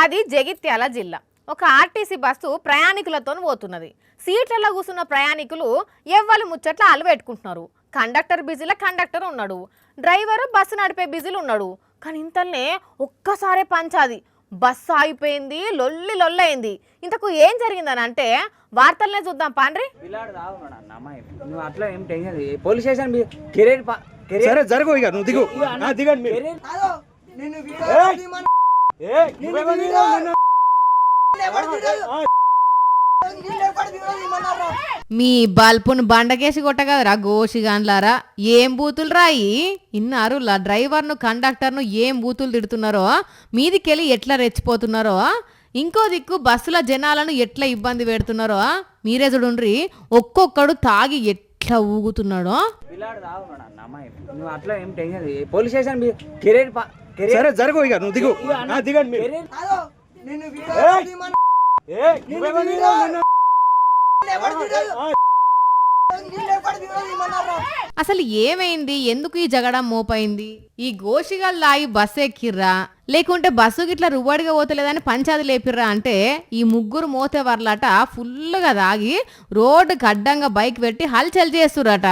గది జగిత్యాల జిల్లా. ఒక ఆర్టీసీ బస్సు ప్రయాణికులతో పోతున్నది. సీట్లలో కూర్చున్న ప్రయాణికులు ఎవ్వరు ముచ్చట్ల అలవెట్టుకుంటున్నారు. కండక్టర్ బిజీలో కండక్టర్ ఉన్నాడు, డ్రైవర్ బస్సు నడిపే బిజీలు ఉన్నాడు. కానీ ఇంతల్నే ఒక్కసారే పంచాది, బస్సు ఆగిపోయింది, లొల్లి లొల్లైంది. ఇంతకు ఏం జరిగిందని అంటే వార్తలనే చూద్దాం పాండ్రి. పోలీస్ స్టేషన్ సరే జరుగు, ఇక నువ్వు దిగు, దిగండి. మీ బల్పును బండకేసి కొట్టగదరా గోషిగాన్లారా, ఏం బూతులు రాయి ఇన్నారు. డ్రైవర్ను కండక్టర్ను ఏం బూతులు తిడుతున్నారో, మీదికెళ్ళి ఎట్లా రెచ్చిపోతున్నారో, ఇంకో దిక్కు బస్సుల జనాలను ఎట్లా ఇబ్బంది పెడుతున్నారో మీరే చూడుండ్రి. ఒక్కొక్కడు తాగి ఎట్లా ఊగుతున్నాడో. పోలీస్ స్టేషన్ సరే జరుగు, ఇక నువ్వు దిగు, దిగండి. అసలు ఏమైంది, ఎందుకు ఈ జగడం మోపైంది? ఈ గోషిగల్లాయి బస్సు ఎక్కిర్రా, లేకుంటే బస్సు గిట్లా రువ్వడిగా పోతలేదని పంచాది లేపిర్రా అంటే ఈ ముగ్గురు మోతే వర్లట ఫుల్గా తాగి రోడ్డుకి అడ్డంగా బైక్ పెట్టి హల్చల్ చేస్తురట.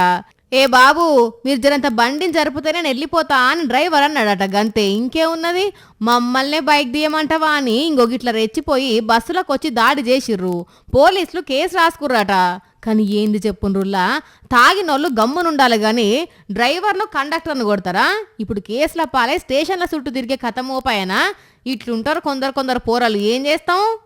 ఏ బాబు, మీరు జరంత బండిని జరుపుతే నేను వెళ్ళిపోతా అని డ్రైవర్ అన్నాడట. గంతే, ఇంకేమున్నది, మమ్మల్నే బైక్ తీయమంటావా అని ఇంకొగిట్లా రెచ్చిపోయి బస్సులకు వచ్చి దాడి చేసిర్రు. పోలీసులు కేసు రాసుకుర్రట. కానీ ఏంది చెప్పుండ్రుల్లా, తాగినోళ్ళు గమ్మునుండాలి కానీ డ్రైవర్ను కండక్టర్ను కొడతారా? ఇప్పుడు కేసుల పాలై స్టేషన్ల చుట్టూ తిరిగే కథ మోపాయనా? ఇట్లుంటారు కొందరు పోరాలు. ఏం చేస్తాం?